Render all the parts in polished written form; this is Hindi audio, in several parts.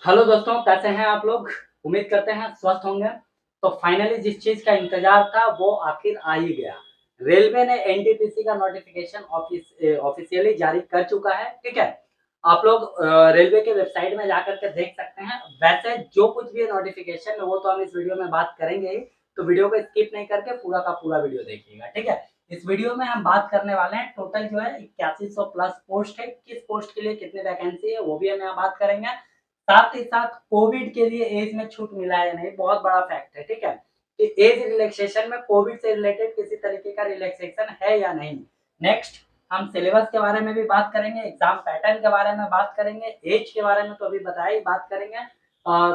हेलो दोस्तों, कैसे हैं आप लोग? उम्मीद करते हैं स्वस्थ होंगे। तो फाइनली जिस चीज़ का इंतज़ार था वो आखिर आ ही गया। रेलवे ने एनटीपीसी का नोटिफ़िकेशन ऑफ़िशियली जारी कर चुका है, ठीक है? आप लोग रेलवे के वेबसाइट में जाकर के देख सकते हैं। वैसे जो कुछ भी नोटिफ़िकेशन है वो तो हम इस वीडियो में बात करेंगे ही, तो वीडियो को स्किप नहीं करके पूरा का पूरा वीडियो देखिएगा, ठीक है? इस वीडियो में हम बात करने वाले हैं टोटल जो है 8100 प्लस पोस्ट है। किस पोस्ट के लिए कितनी वैकेंसी है वो भी हम यहाँ बात करेंगे। साथ ही साथ कोविड के लिए एज में छूट मिला है या नहीं, बहुत बड़ा फैक्ट है, ठीक है? कि एज रिलैक्सेशन में कोविड से रिलेटेड किसी तरीके का रिलैक्सेशन है या नहीं। नेक्स्ट हम सिलेबस के बारे में भी बात करेंगे, एग्जाम पैटर्न के बारे में बात करेंगे, एज के बारे में तो अभी बताया ही, बात करेंगे।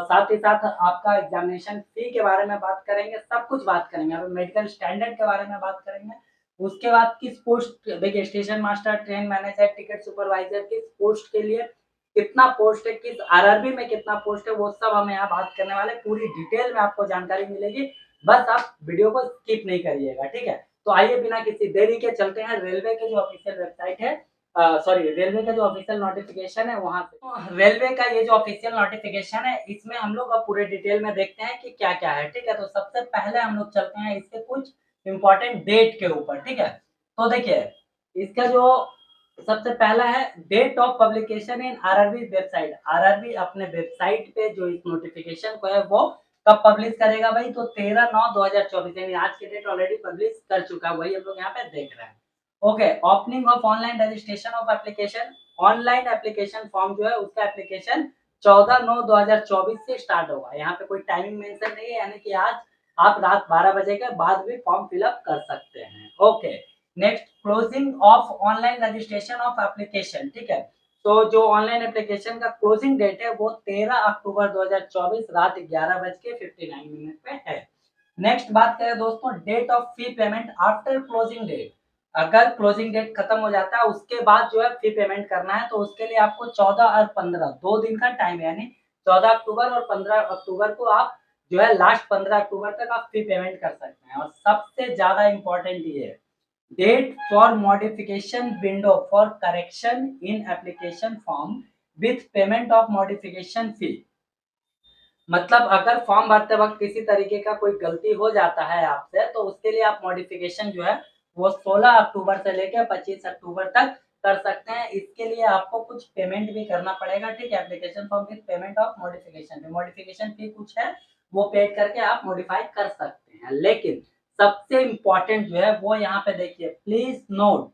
साथ ही साथ आपका एग्जामिनेशन फी के बारे में बात करेंगे, सब कुछ बात करेंगे। अभी मेडिकल स्टैंडर्ड के बारे में बात करेंगे। उसके बाद किस पोस्ट, देखिए station master, train manager, ticket supervisor, किस पोस्ट के लिए कितना पोस्ट है, किस आरआरबी में कितना पोस्ट है, वो सब हम यहाँ बात करने वाले। पूरी डिटेल में आपको जानकारी मिलेगी, बस आप वीडियो को स्किप नहीं करिएगा, ठीक है? तो आइए बिना किसी देरी के चलते हैं रेलवे के जो ऑफिशियल वेबसाइट है, सॉरी रेलवे का जो ऑफिशियल नोटिफिकेशन है वहां से। तो रेलवे का ये जो ऑफिशियल नोटिफिकेशन है इसमें हम लोग अब पूरे डिटेल में देखते हैं कि क्या क्या है, ठीक है? तो सबसे पहले हम लोग चलते हैं इसके कुछ इंपॉर्टेंट डेट के ऊपर, ठीक है? तो देखिए इसका जो सबसे पहला है date of publication in RRB website. RRB अपने वेबसाइट पे जो इस नोटिफिकेशन को है वो कब पब्लिश करेगा भाई? तो 13/9/2024, यानी आज की डेट ऑलरेडी पब्लिश कर चुका है, वही हम लोग यहाँ पे देख रहे हैं। Okay, opening of online registration of application. Online application form जो है उसका एप्लीकेशन 14/9/2024 से स्टार्ट होगा। यहाँ पे कोई टाइमिंग मेंशन नहीं है, यानी कि आज आप रात 12 बजे के बाद भी फॉर्म फिलअप कर सकते हैं। Okay, next closing of online registration of application, ठीक है? तो जो ऑनलाइन एप्लीकेशन का क्लोजिंग डेट है वो 13 अक्टूबर 2024 रात 11:59 पे है। नेक्स्ट बात करें दोस्तों date of fee payment after closing date. अगर क्लोजिंग डेट खत्म हो जाता है उसके बाद जो है फी पेमेंट करना है, तो उसके लिए आपको 14 और 15 2 दिन का टाइम है, यानी 14 अक्टूबर और 15 अक्टूबर को आप जो है लास्ट 15 अक्टूबर तक आप फी पेमेंट कर सकते हैं। और सबसे ज्यादा इंपॉर्टेंट ये है date for modification window for correction in application form with payment of modification fee. मतलब अगर फॉर्म भरते वक्त किसी तरीके का कोई गलती हो जाता है आपसे, तो उसके लिए आप मॉडिफिकेशन जो है वो 16 अक्टूबर से लेकर 25 अक्टूबर तक कर सकते हैं। इसके लिए आपको कुछ पेमेंट भी करना पड़ेगा, ठीक है? Application form with payment of modification, modification fee कुछ है वो पेड करके आप मॉडिफाई कर सकते हैं। लेकिन सबसे इंपॉर्टेंट जो है वो यहाँ पे देखिए, please note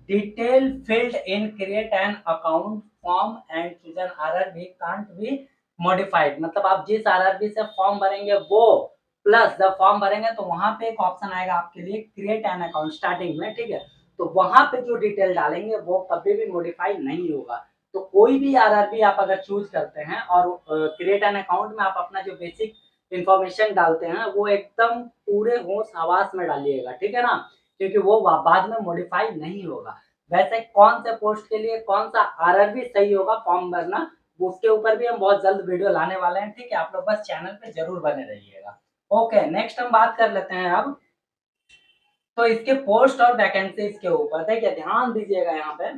detail field in create an account form and choose an RRB can't be modified. मतलब आप जिस आरआरबी से फॉर्म भरेंगे वो प्लस जब फॉर्म भरेंगे तो वहां पे एक ऑप्शन आएगा आपके लिए क्रिएट एन अकाउंट स्टार्टिंग में, ठीक है? तो वहां पे जो डिटेल डालेंगे वो कभी भी मॉडिफाई नहीं होगा। तो कोई भी आरआरबी आप अगर चूज करते हैं और क्रिएट एन अकाउंट में आप अपना जो बेसिक इंफॉर्मेशन डालते हैं वो एकदम पूरे होश हवास में डालिएगा, ठीक है ना? क्योंकि वो बाद में मॉडिफाई नहीं होगा। वैसे कौन से पोस्ट के लिए कौन सा आरआरबी सही होगा फॉर्म भरना, उसके ऊपर भी हम बहुत जल्द वीडियो लाने वाले हैं, ठीक है? आप लोग बस चैनल पे जरूर बने रहिएगा। ओके, नेक्स्ट हम बात कर लेते हैं अब तो इसके पोस्ट और वैकेंसीज के ऊपर। देखिए ध्यान दीजिएगा यहाँ पे,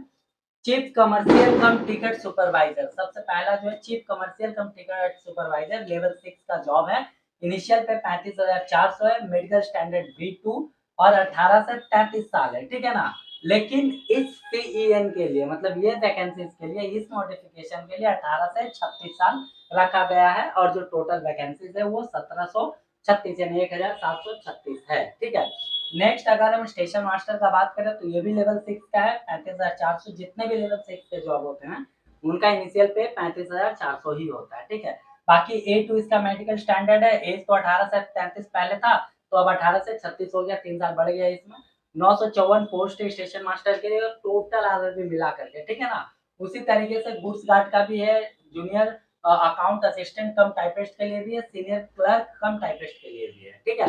चीफ कमर्शियल कम टिकट सुपरवाइजर, सबसे पहला जो है चीफ कमर्शियल कम टिकट सुपरवाइजर लेवल 6 का जॉब है। इनिशियल पे 35,400 है, मेडिकल स्टैंडर्ड B2 और 18 से 33 साल है, ठीक है ना? लेकिन इस PEN के लिए, मतलब ये वैकेंसीज के लिए, इस नोटिफिकेशन के लिए 18 से 36 साल रखा गया है। और जो टोटल वैकेंसीज है वो 1736 यानी 1736 है, ठीक है? नेक्स्ट अगर हम स्टेशन मास्टर का बात करें तो ये भी लेवल 6 का है, 35,400। जितने भी लेवल 6 के जॉब होते हैं उनका इनिशियल पे 35,400 ही होता है, ठीक है? बाकी A2 इसका मेडिकल स्टैंडर्ड है। एज तो 18 से 33 पहले था, तो अब 18 से 36 हो गया, 3 साल बढ़ गया इसमें। 954 पोस्ट है स्टेशन मास्टर के लिए टोटल आरआरबी मिला करके, ठीक है ना? उसी तरीके से गुड्स गार्ड का भी है, जूनियर अकाउंट असिस्टेंट कम टाइपिस्ट के लिए भी है, सीनियर क्लर्क कम टाइपिस्ट के लिए भी है, ठीक है?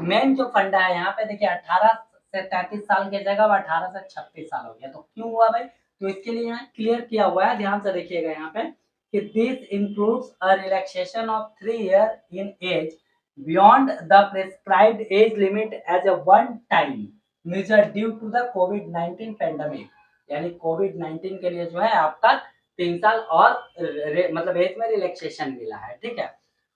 मेन जो फंडा है यहाँ पे देखिए, 18 से 33 साल की जगह 18 से 36 साल हो गया। तो क्यों हुआ भाई? तो इसके लिए यहाँ क्लियर किया हुआ है, ध्यान से देखिएगा यहाँ पे कि this includes a relaxation of 3 year in age beyond the prescribed age limit as a one time measure due to the COVID 19 pandemic. यानी कोविड 19 के लिए जो है आपका 3 साल और मतलब एज में रिलैक्सेशन मिला है, ठीक है,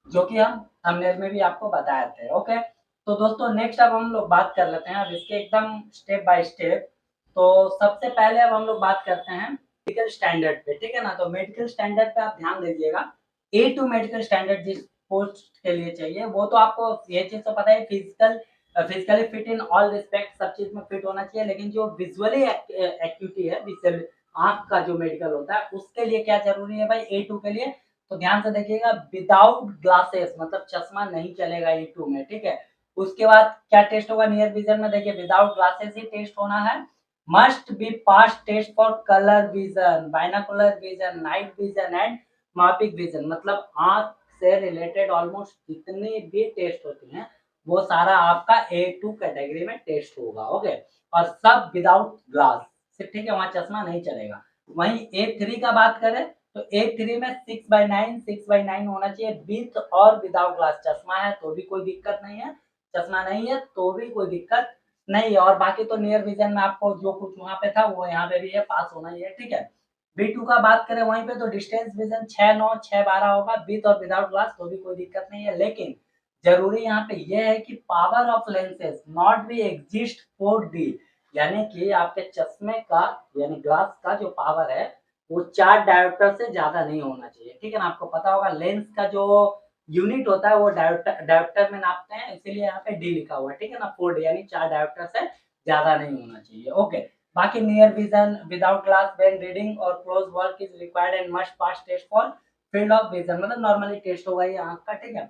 जो कि हम थंबनेल में भी आपको बताए थे। ओके, तो दोस्तों नेक्स्ट अब हम लोग बात कर लेते हैं अब इसके एकदम स्टेप बाय स्टेप। तो सबसे पहले अब हम लोग बात करते हैं मेडिकल स्टैंडर्ड पे, ठीक है ना। तो मेडिकल स्टैंडर्ड पे आप ध्यान दीजिएगा, A2 मेडिकल स्टैंडर्ड जिस पोस्ट के लिए चाहिए वो तो आपको ये चीज तो पता है, physically fit in all respect, सब चीज में फिट होना चाहिए। लेकिन जो विजुअली एक्टिविटी है, विजुअल आंख का जो मेडिकल होता है उसके लिए क्या जरूरी है भाई A2 के लिए, तो ध्यान से देखिएगा, विदाउट ग्लासेस मतलब चश्मा नहीं चलेगा A2 में, ठीक है। उसके बाद क्या टेस्ट होगा नियर विजन में, देखिए विदाउट ग्लासेस ही टेस्ट होना है। Must be pass test for colour vision, binocular vision, night vision and mesopic vision, मतलब आंख से रिलेटेड ऑलमोस्ट जितने भी टेस्ट होते हैं वो सारा आपका A2 कैटेगरी में टेस्ट होगा। ओके, और सब विदाउट ग्लास, ठीक है, वहां चश्मा नहीं चलेगा। वहीं A3 का बात करें तो A3 में 6/9 होना चाहिए विथ और विदाउट ग्लास, चश्मा है तो भी कोई दिक्कत नहीं है, चश्मा नहीं है तो भी कोई दिक्कत नहीं है। और बाकी तो नियर विजन में आपको जो कुछ वहां पे था वो यहाँ पे भी है, पास होना ही है, ठीक है। B2 का बात करें वहीं पे तो डिस्टेंस विजन 6/9 6/12 होगा विथ और विदाउट ग्लास, तो भी कोई दिक्कत नहीं है। लेकिन जरूरी यहाँ पे ये है कि power of lenses not be exist 4D, यानी कि आपके चश्मे का यानी ग्लास का जो पावर है वो 4 डायोप्टर से ज्यादा नहीं होना चाहिए, ठीक है ना। आपको पता होगा लेंस का जो यूनिट होता है वो डायोप्टर में नापते हैं, इसीलिए यहाँ पे डी लिखा हुआ है, ठीक है ना। 4D यानी 4 डायोप्टर से ज्यादा नहीं होना चाहिए। ओके, बाकी near vision without glass when reading और close work is required and must pass test for field of vision, मतलब नॉर्मली टेस्ट होगा ये आंख का, ठीक है।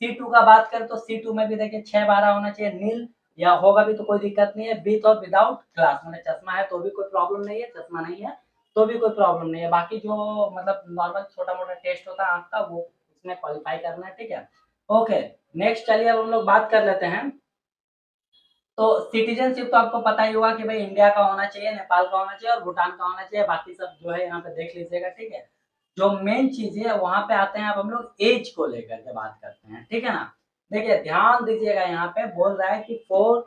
C2 का बात करें तो C2 में भी देखिए 6/12 होना चाहिए, नील या होगा भी तो कोई दिक्कत नहीं है, विथ और विदाउट ग्लास, मतलब चश्मा है तो भी कोई प्रॉब्लम नहीं है, चश्मा नहीं है तो भी कोई प्रॉब्लम नहीं है। बाकी जो मतलब नॉर्मल छोटा मोटा टेस्ट होता है आंख का वो उसमें क्वालिफाई करना है, ठीक है। ओके, नेक्स्ट चलिए अब हम लोग बात कर लेते हैं। तो सिटीजनशिप तो आपको पता ही होगा कि भाई इंडिया का होना चाहिए, नेपाल का होना चाहिए और भूटान का होना चाहिए, बाकी सब जो है यहाँ पे देख लीजिएगा, ठीक है। जो मेन चीज है वहां पे आते हैं अब हम लोग एज को लेकर के बात करते हैं, ठीक है ना। देखिए ध्यान दीजिएगा, यहाँ पे बोल रहा है कि फॉर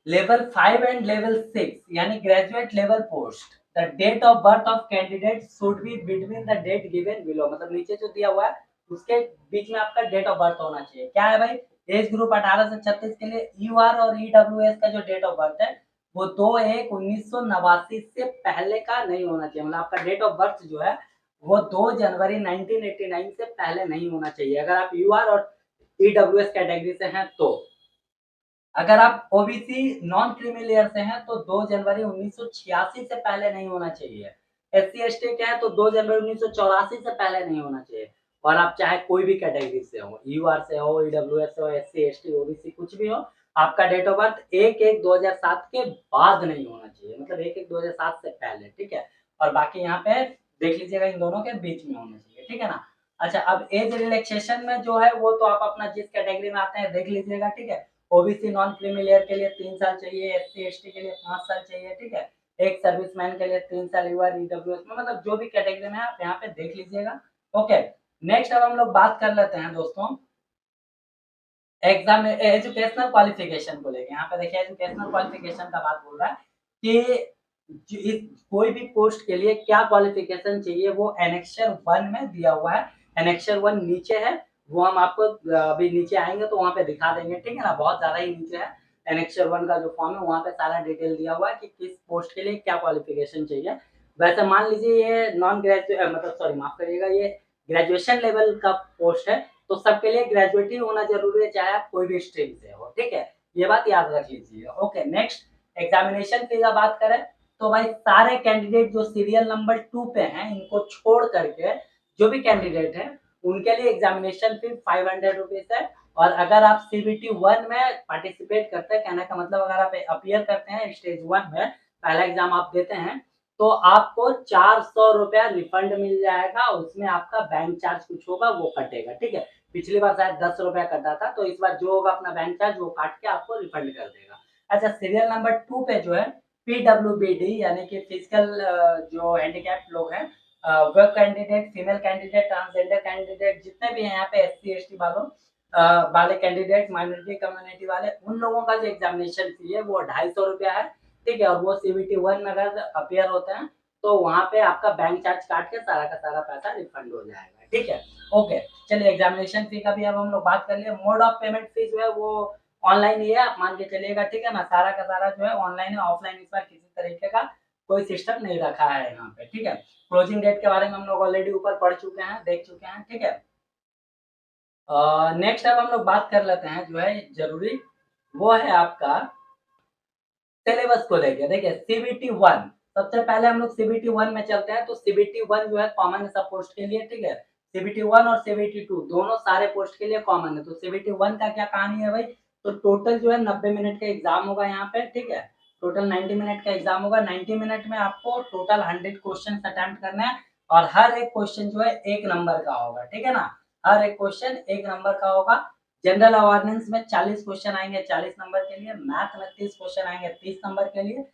लेवल 5 एंड लेवल 6 यानी graduate level post the date of birth of candidate should be between the date given below, मतलब नीचे जो दिया हुआ है उसके बीच में आपका डेट ऑफ बर्थ होना चाहिए। क्या है भाई, एज ग्रुप 18 से 36 के लिए यूआर और ईडब्ल्यूएस का जो डेट ऑफ बर्थ है वो 2/1/1989 से पहले का नहीं होना चाहिए, मतलब आपका डेट ऑफ बर्थ जो है वो 2 जनवरी 1989 से पहले नहीं होना चाहिए अगर आप यूआर और ईडब्ल्यूएस कैटेगरी से हैं तो। अगर आप ओबीसी नॉन क्रीमी लेयर से हैं तो 2 जनवरी 1986 से पहले नहीं होना चाहिए। एससी एसटी क्या है तो 2 जनवरी 1984 से पहले नहीं होना चाहिए। और आप चाहे कोई भी कैटेगरी से हो, यूआर से हो, ईडब्ल्यूएस हो, एससी एसटी ओबीसी कुछ भी हो, आपका डेट ऑफ बर्थ 1/1/2007 के बाद नहीं होना चाहिए, मतलब 1/1/2007 से पहले, ठीक है। और बाकी यहाँ पे देख लीजिएगा इन दोनों के बीच में होना चाहिए, ठीक है ना। अच्छा, अब एज रिलैक्सेशन में जो है वो तो आप अपना जिस कैटेगरी में आते हैं देख लीजिएगा, ठीक है। ओबीसी नॉन क्रीमी लेयर के लिए 3 साल चाहिए, एससी एसटी के लिए 5 साल चाहिए, ठीक है। एक सर्विसमैन के लिए 3 साल, यूआर ईडब्ल्यूएस में, मतलब जो भी कैटेगरी में आप यहाँ पे देख लीजिएगा। ओके, नेक्स्ट अब हम लोग बात कर लेते हैं दोस्तों एग्जाम एजुकेशनल क्वालिफिकेशन को लेके। यहाँ पे देखिए एजुकेशनल क्वालिफिकेशन का बात बोल रहा है कि कोई भी पोस्ट के लिए क्या क्वालिफिकेशन चाहिए वो एनेक्सर 1 में दिया हुआ है। एनेक्सर 1 नीचे है, वो हम आपको अभी नीचे आएंगे तो वहां पे दिखा देंगे, ठीक है ना, बहुत ज्यादा ही नीचे है। एनेक्सर 1 का जो फॉर्म है वहां पे सारा डिटेल दिया हुआ है कि किस पोस्ट के लिए क्या क्वालिफिकेशन चाहिए। वैसे मान लीजिए ये नॉन ग्रेजुएट मतलब सॉरी माफ करिएगा, ये ग्रेजुएशन लेवल का पोस्ट है तो सबके लिए ग्रेजुएट ही होना जरूरी है, चाहे आप कोई भी स्ट्रीम से हो, ठीक है। ये बात याद रख लीजिएगा। ओके, नेक्स्ट एग्जामिनेशन फी का बात करें तो भाई सारे कैंडिडेट जो सीरियल नंबर 2 पे हैं इनको छोड़ करके जो भी कैंडिडेट है उनके लिए एग्जामिनेशन फी 500 रुपीज है। और अगर आप सीबीटी 1 में पार्टिसिपेट करते हैं, कहने का मतलब अगर आप अपियर करते हैं स्टेज 1 में, पहला एग्जाम आप देते हैं तो आपको 400 रुपया रिफंड मिल जाएगा, उसमें आपका बैंक चार्ज कुछ होगा वो कटेगा, ठीक है। पिछली बार शायद 10 रुपया कटा था, तो इस बार जो होगा अपना बैंक चार्ज वो काट के आपको रिफंड कर देगा। अच्छा, सीरियल नंबर 2 पे जो है पीडब्ल्यूबीडी यानी कि फिजिकल जो हैंडीकैप लोग हैं, वो candidate, female candidate, transgender candidate जितने भी हैं यहाँ पे एससी एसटी वालों वाले कैंडिडेट, माइनॉरिटी कम्युनिटी वाले, उन लोगों का जो एग्जामिनेशन फी है वो 250 रुपया है, ठीक है। और वो सीबीटी 1 में अगर अपियर होते हैं तो वहाँ पे आपका बैंक चार्ज काट के सारा का सारा पैसा रिफंड हो जाएगा, ठीक है। ओके, चलिए एग्जामिनेशन फी का भी अब हम लोग बात कर लिए। मोड ऑफ पेमेंट फी जो है वो ऑनलाइन ही है, आप मान के चलिएगा, ठीक है ना। सारा का सारा जो है ऑनलाइन है, ऑफलाइन इस बार किसी तरीके का कोई सिस्टम नहीं रखा है यहाँ पे, ठीक है। क्लोजिंग डेट के बारे में हम लोग ऑलरेडी ऊपर पढ़ चुके हैं, देख चुके हैं, ठीक है। नेक्स्ट अब हम लोग बात कर लेते हैं जो है जरूरी, वो है आपका सिलेबस को लेके। देखिए सीबीटी 1, सबसे पहले हम लोग सीबीटी 1 में चलते हैं। तो सीबीटी 1 जो है कॉमन है सब पोस्ट के लिए, ठीक है। सीबीटी 1 और सीबीटी 2 दोनों सारे पोस्ट के लिए कॉमन है। तो सीबीटी 1 का क्या कहानी है भाई, तो टोटल जो है 90 मिनट का एग्जाम होगा यहाँ पे, ठीक है। टोटल 90 मिनट का एग्जाम होगा। 90 मिनट में आपको टोटल 100 क्वेश्चन अटेम्प्ट करना है, और हर एक क्वेश्चन जो है 1 नंबर का होगा, ठीक है ना। हर एक क्वेश्चन 1 नंबर का होगा। जनरल अवेयरनेस में 40 क्वेश्चन आएंगे 40 नंबर के लिए, मैथ में 30 क्वेश्चन आएंगे 30 नंबर के लिए,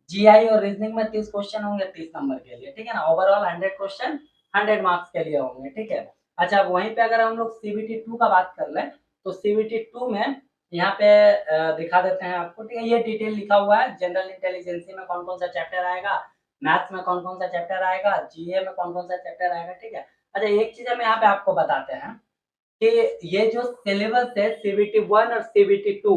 जीआई और रीजनिंग में 30 क्वेश्चन होंगे 30 नंबर के लिए, ठीक है ना। ओवरऑल 100 क्वेश्चन 100 मार्क्स के लिए होंगे, ठीक है। अच्छा, वहीं पे अगर हम लोग सीबीटी 2 का बात कर लें, तो सीबीटी 2 में यहाँ पे दिखा देते हैं आपको, ठीक है। ये डिटेल लिखा हुआ है, जनरल इंटेलिजेंसी में कौन कौन सा चैप्टर आएगा, मैथ्स में कौन कौन सा चैप्टर आएगा, जीए में कौन कौन सा चैप्टर आएगा, ठीक है। अच्छा, एक चीज हम यहाँ पे आपको बताते हैं कि ये जो सिलेबस है सीबीटी 1 और सीबीटी 2,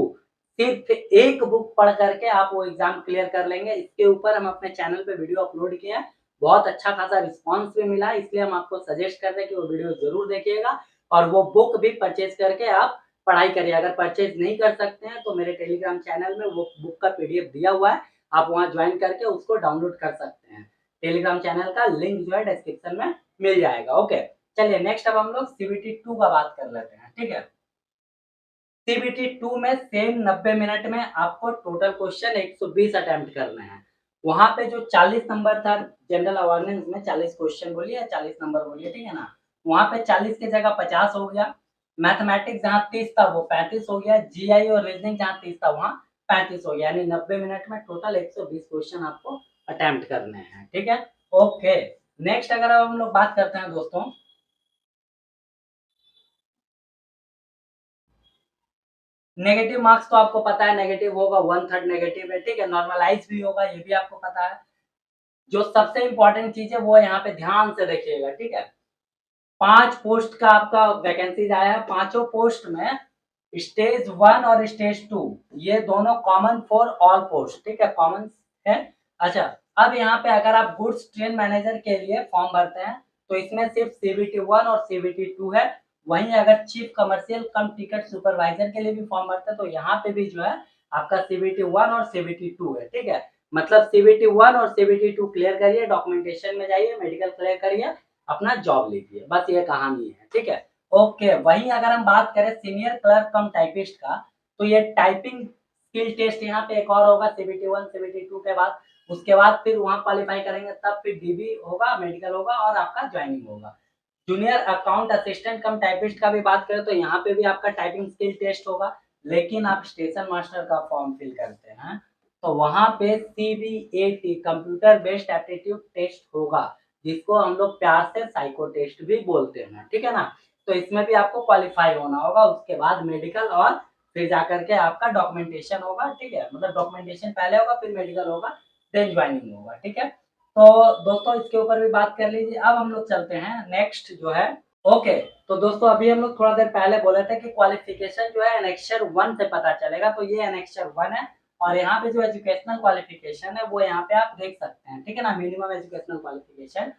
सिर्फ एक बुक पढ़ करके आप वो एग्जाम क्लियर कर लेंगे। इसके ऊपर हम अपने चैनल पे वीडियो अपलोड किए हैं, बहुत अच्छा खासा रिस्पांस भी मिला, इसलिए हम आपको सजेस्ट कर रहे हैं कि वो वीडियो जरूर देखिएगा, और वो बुक भी परचेज करके आप पढ़ाई करिए। अगर परचेज नहीं कर सकते हैं तो मेरे टेलीग्राम चैनल में वो बुक का पीडीएफ दिया हुआ है, आप वहां ज्वाइन करके उसको डाउनलोड कर सकते हैं। टेलीग्राम चैनल का लिंक जो है डिस्क्रिप्शन में मिल जाएगा। ओके, चलिए नेक्स्ट अब हम लोग सीबीटी 2 का बात कर लेते हैं, ठीक है। सीबीटी 2 में सेम 90 मिनट में आपको टोटल क्वेश्चन 120 अटेम्प्ट करने हैं। वहां पे जो 40 नंबर था जनरल अवेयरनेस में, 40 क्वेश्चन बोलिए या 40 नंबर बोलिए, ठीक है ना। वहां पे 40 की जगह 50 हो गया। मैथमेटिक्स जहां 30 था वो 35 हो गया। जीआई और रीजनिंग जहां 30 था वहां 35 हो गया, यानी 90 मिनट में टोटल 120 क्वेश्चन आपको अटेम्प्ट करने हैं, ठीक है। ओके, नेक्स्ट अगर अब हम लोग बात करते हैं दोस्तों, नेगेटिव मार्क्स तो आपको पता है, नेगेटिव होगा, 1/3 नेगेटिव है, ठीक है। नॉर्मलाइज भी होगा, ये भी आपको पता है। जो सबसे इंपॉर्टेंट चीज है वो यहाँ पे ध्यान से देखिएगा, ठीक है। 5 पोस्ट का आपका वैकेंसीज आया है, पांचों पोस्ट में स्टेज 1 और स्टेज 2 ये दोनों कॉमन फॉर ऑल पोस्ट, ठीक है, कॉमन है। अच्छा, अब यहाँ पे अगर आप गुड्स ट्रेन मैनेजर के लिए फॉर्म भरते हैं तो इसमें सिर्फ सीबीटी 1 और सीबीटी 2 है। वहीं अगर चीफ कमर्शियल कम टिकट सुपरवाइजर के लिए भी फॉर्म भरते हैं तो यहाँ पे भी जो है आपका सीबीटी 1 और सीबीटी 2 है, ठीक है। मतलब सीबीटी 1 और सीबीटी 2 क्लियर करिए, डॉक्यूमेंटेशन में जाइए, मेडिकल क्लियर करिए, अपना जॉब लीजिए, बस ये कहानी है, ठीक है। ओके, वहीं अगर हम बात करें सीनियर क्लर्क कम टाइपिस्ट का, तो ये टाइपिंग स्किल टेस्ट यहाँ पे एक और होगा सीबीटी 1 सीबीटी 2 के बाद। उसके बाद फिर वहां क्वालिफाई करेंगे तब फिर डीबी होगा, मेडिकल होगा और आपका ज्वाइनिंग होगा। जूनियर अकाउंट असिस्टेंट कम टाइपिस्ट का भी बात करें तो यहाँ पे भी आपका टाइपिंग स्किल टेस्ट होगा, लेकिन आप स्टेशन मास्टर का फॉर्म फिल करते हैं तो वहां पे CBAT computer based aptitude test होगा, जिसको हम लोग प्यार से साइको टेस्ट भी बोलते हैं, ठीक है ना। तो इसमें भी आपको क्वालिफाई होना होगा, उसके बाद मेडिकल और फिर जाकर के आपका डॉक्यूमेंटेशन होगा, ठीक है। मतलब डॉक्यूमेंटेशन पहले होगा फिर मेडिकल होगा फिर ज्वाइनिंग होगा, ठीक है। तो दोस्तों इसके ऊपर भी बात कर लीजिए। अब हम लोग चलते हैं नेक्स्ट जो है। ओके, तो दोस्तों अभी हम लोग थोड़ा देर पहले बोले थे कि क्वालिफिकेशन जो है एनेक्चर 1 से पता चलेगा, तो ये एनेक्चर 1 है। और यहाँ पे जो एजुकेशनल क्वालिफिकेशन है वो यहाँ पे आप देख सकते हैं, ठीक है ना। Minimum educational qualification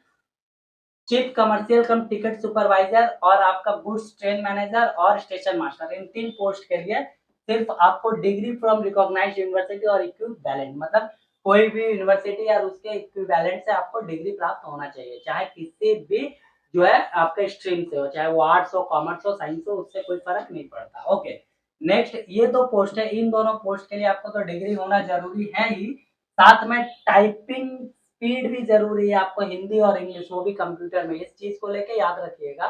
chief commercial कम टिकट सुपरवाइजर और आपका गुड्स ट्रेन मैनेजर और स्टेशन मास्टर, इन 3 पोस्ट के लिए सिर्फ आपको डिग्री फ्रॉम रिकॉग्नाइज्ड यूनिवर्सिटी और इक्विवेलेंट, मतलब कोई भी यूनिवर्सिटी या उसके इक्विवेलेंट से आपको डिग्री प्राप्त होना चाहिए, चाहे किसी भी जो है आपका स्ट्रीम से हो, चाहे वो आर्ट्स हो, कॉमर्स हो, साइंस हो, उससे कोई फर्क नहीं पड़ता। ओके, नेक्स्ट ये 2 पोस्ट है, इन दोनों पोस्ट के लिए आपको तो डिग्री होना जरूरी है ही, साथ में टाइपिंग स्पीड भी जरूरी है आपको, हिंदी और इंग्लिश, वो भी कंप्यूटर में। इस चीज को लेके याद रखिएगा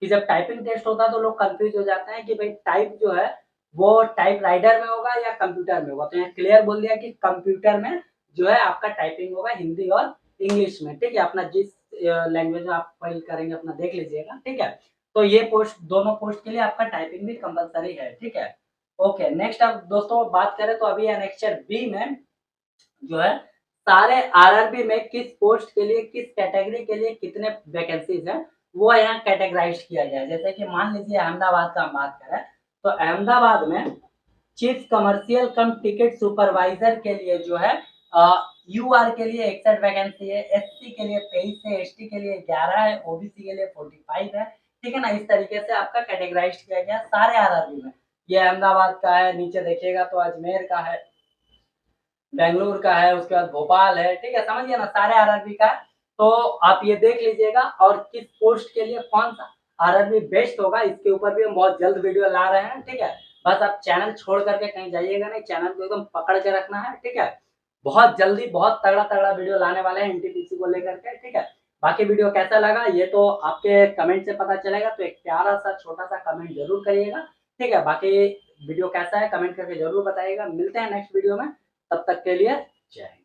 कि जब टाइपिंग टेस्ट होता है तो लोग कंफ्यूज हो जाते हैं कि भाई टाइप जो है वो टाइप राइटर में होगा या कंप्यूटर में होगा। तो यहाँ क्लियर बोल दिया कि कंप्यूटर में जो है आपका टाइपिंग होगा हिंदी और इंग्लिश में, ठीक है। अपना जिस लैंग्वेज में आप फाइल करेंगे अपना देख लीजिएगा, ठीक है। तो ये पोस्ट, दोनों पोस्ट के लिए आपका टाइपिंग भी कंपलसरी है, ठीक है। ओके, नेक्स्ट अब दोस्तों बात करें तो अभी एनेक्चर बी में जो है सारे आरआरबी में किस पोस्ट के लिए, किस कैटेगरी के लिए कितने वैकेंसीज हैं, वो यहाँ कैटेगराइज किया गया है। जैसे कि मान लीजिए अहमदाबाद का हम बात करें, तो अहमदाबाद में चीफ कमर्शियल कम टिकट सुपरवाइजर के लिए जो है यूआर के लिए 61 वैकेंसी है, एससी के लिए 23 है, एसटी के लिए 11 है, ओबीसी के लिए 45 है। ठीक है ना, इस तरीके से आपका कैटेगराइज किया गया सारे आरआरबी में। ये अहमदाबाद का है, नीचे देखिएगा तो अजमेर का है, बेंगलुरु का है, उसके बाद भोपाल है। ठीक है, समझिए ना, सारे आरआरबी का है। तो आप ये देख लीजिएगा, और किस पोस्ट के लिए कौन सा आरआरबी बेस्ट होगा, इसके ऊपर भी हम बहुत जल्द वीडियो ला रहे हैं। ठीक है, बस आप चैनल छोड़ करके कहीं जाइएगा नहीं, चैनल को एकदम पकड़ के रखना है। ठीक है, बहुत जल्दी बहुत तगड़ा तगड़ा वीडियो लाने वाले हैं एनटीपीसी को लेकर के। ठीक है, बाकी वीडियो कैसा लगा ये तो आपके कमेंट से पता चलेगा, तो एक प्यारा सा छोटा सा कमेंट जरूर करिएगा। ठीक है, बाकी वीडियो कैसा है कमेंट करके जरूर बताइएगा। मिलते हैं नेक्स्ट वीडियो में, तब तक के लिए जय हिंद।